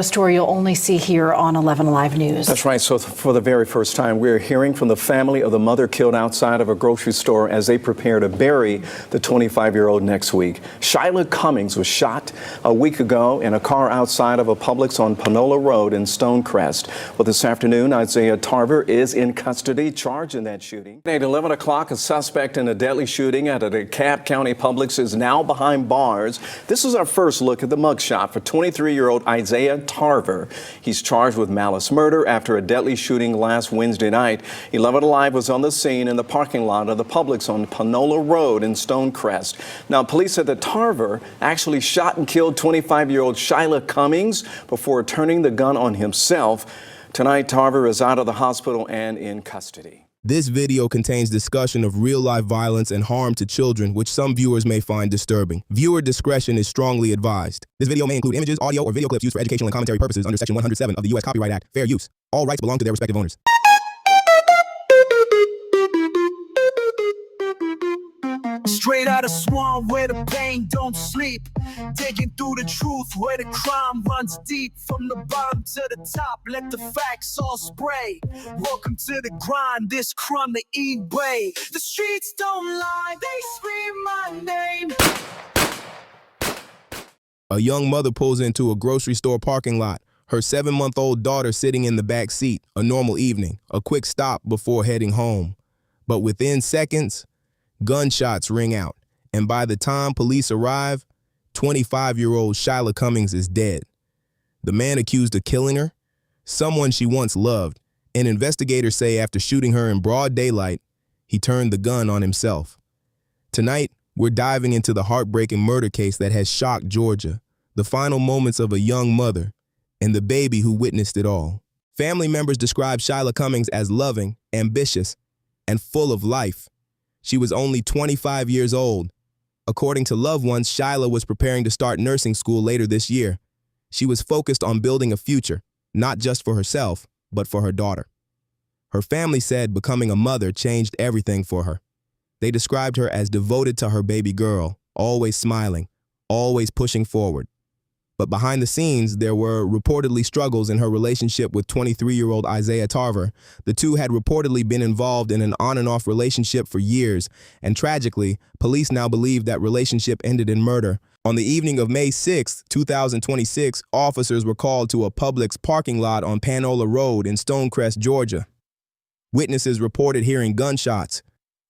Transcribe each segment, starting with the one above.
A story you'll only see here on 11 Alive News. That's right. So for the very first time, we're hearing from the family of the mother killed outside of a grocery store as they prepare to bury the 25-year-old next week. Shyla Cummings was shot a week ago in a car outside of a Publix on Panola Road in Stonecrest. Well, this afternoon, Isaiah Tarver is in custody, charged in that shooting. At 11 o'clock, a suspect in a deadly shooting at a DeKalb County Publix is now behind bars. This is our first look at the mugshot for 23-year-old Isaiah Tarver. He's charged with malice murder after a deadly shooting last Wednesday night. 11 Alive was on the scene in the parking lot of the Publix on Panola Road in Stonecrest. Now, police said that Tarver actually shot and killed 25-year-old Shyla Cummings before turning the gun on himself. Tonight, Tarver is out of the hospital and in custody. This video contains discussion of real-life violence and harm to children, which some viewers may find disturbing. Viewer discretion is strongly advised. This video may include images, audio, or video clips used for educational and commentary purposes under Section 107 of the U.S. Copyright Act. Fair use. All rights belong to their respective owners. Straight out of swamp where the pain don't sleep, digging through the truth where the crime runs deep. From the bottom to the top, let the facts all spray. Welcome to the grind, this crime the Eway. The streets don't lie, they scream my name. A young mother pulls into a grocery store parking lot, her 7-month-old daughter sitting in the back seat. A normal evening, a quick stop before heading home. But within seconds, gunshots ring out, and by the time police arrive, 25-year-old Shyla Cummings is dead. The man accused of killing her, someone she once loved, and investigators say after shooting her in broad daylight, he turned the gun on himself. Tonight, we're diving into the heartbreaking murder case that has shocked Georgia, the final moments of a young mother, and the baby who witnessed it all. Family members describe Shyla Cummings as loving, ambitious, and full of life. She was only 25 years old. According to loved ones, Shyla was preparing to start nursing school later this year. She was focused on building a future, not just for herself, but for her daughter. Her family said becoming a mother changed everything for her. They described her as devoted to her baby girl, always smiling, always pushing forward. But behind the scenes, there were reportedly struggles in her relationship with 23-year-old Isaiah Tarver. The two had reportedly been involved in an on-and-off relationship for years, and tragically, police now believe that relationship ended in murder. On the evening of May 6, 2026, officers were called to a Publix parking lot on Panola Road in Stonecrest, Georgia. Witnesses reported hearing gunshots.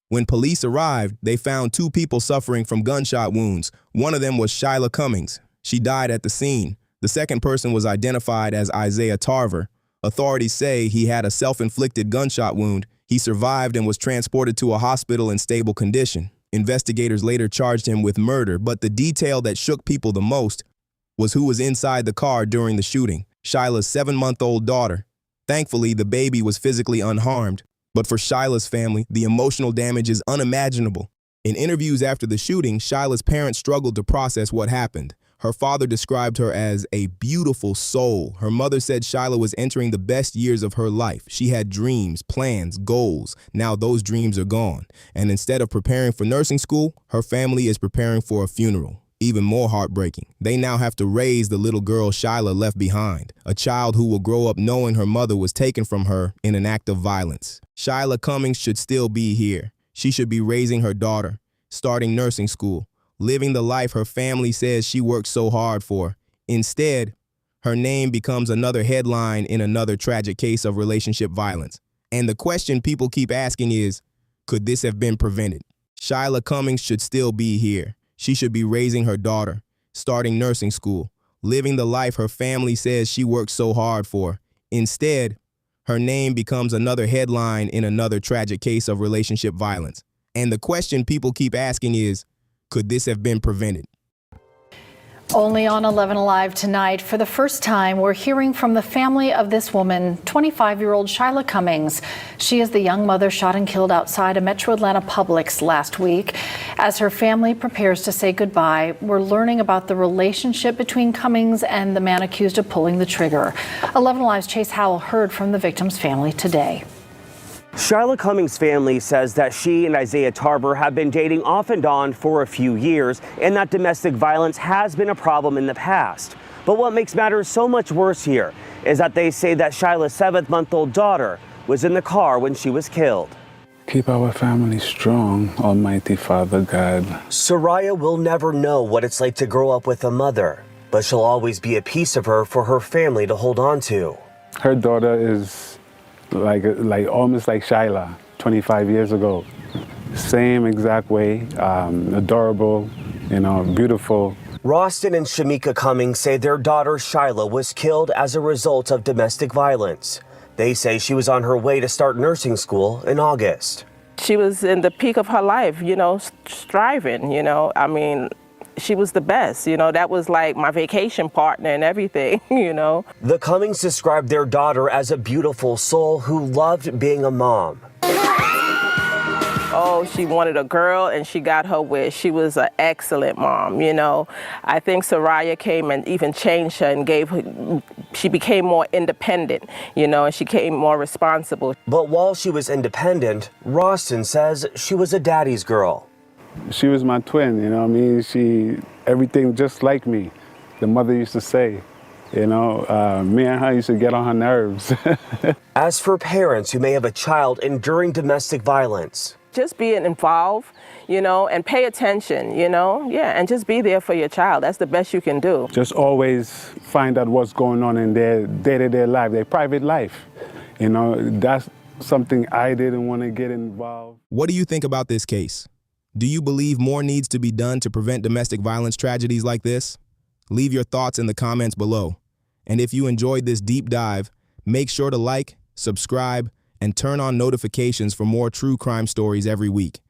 When police arrived, they found 2 people suffering from gunshot wounds. One of them was Shyla Cummings. She died at the scene. The second person was identified as Isaiah Tarver. Authorities say he had a self-inflicted gunshot wound. He survived and was transported to a hospital in stable condition. Investigators later charged him with murder, but the detail that shook people the most was who was inside the car during the shooting: Shyla's 7-month-old daughter. Thankfully, the baby was physically unharmed, but for Shyla's family, the emotional damage is unimaginable. In interviews after the shooting, Shyla's parents struggled to process what happened. Her father described her as a beautiful soul. Her mother said Shyla was entering the best years of her life. She had dreams, plans, goals. Now those dreams are gone. And instead of preparing for nursing school, her family is preparing for a funeral. Even more heartbreaking, they now have to raise the little girl Shyla left behind, a child who will grow up knowing her mother was taken from her in an act of violence. Shyla Cummings should still be here. She should be raising her daughter, starting nursing school, living the life her family says she worked so hard for. Instead, her name becomes another headline in another tragic case of relationship violence. And the question people keep asking is, could this have been prevented? Shyla Cummings should still be here. She should be raising her daughter, starting nursing school, living the life her family says she worked so hard for. Instead, her name becomes another headline in another tragic case of relationship violence. And the question people keep asking is, could this have been prevented? Only on 11 Alive tonight, for the first time, we're hearing from the family of this woman, 25-year-old Shyla Cummings. She is the young mother shot and killed outside a Metro Atlanta Publix last week. As her family prepares to say goodbye, we're learning about the relationship between Cummings and the man accused of pulling the trigger. 11 Alive's Chase Howell heard from the victim's family today. Shyla Cummings' family says that she and Isaiah Tarver have been dating off and on for a few years and that domestic violence has been a problem in the past. But what makes matters so much worse here is that they say that Shyla's 7-month-old daughter was in the car when she was killed. Keep our family strong, Almighty Father God. Soraya will never know what it's like to grow up with a mother, but she'll always be a piece of her for her family to hold on to. Her daughter is like almost like Shyla 25 years ago. Same exact way, adorable, beautiful. Roston and Shamika Cummings say their daughter Shyla was killed as a result of domestic violence. They say she was on her way to start nursing school in August. She was in the peak of her life, striving, I mean, she was the best, that was like my vacation partner and everything, The Cummings described their daughter as a beautiful soul who loved being a mom. Oh, she wanted a girl and she got her wish. She was an excellent mom, I think Soraya came and even changed her and she became more independent, and she became more responsible. But while she was independent, Roston says she was a daddy's girl. She was my twin, she, everything just like me. The mother used to say, me and her used to get on her nerves. As for parents who may have a child enduring domestic violence, just being involved, and pay attention, and just be there for your child. That's the best you can do. Just always find out what's going on in their day-to-day life, their private life. That's something I didn't want to get involved. What do you think about this case? Do you believe more needs to be done to prevent domestic violence tragedies like this? Leave your thoughts in the comments below. And if you enjoyed this deep dive, make sure to like, subscribe, and turn on notifications for more true crime stories every week.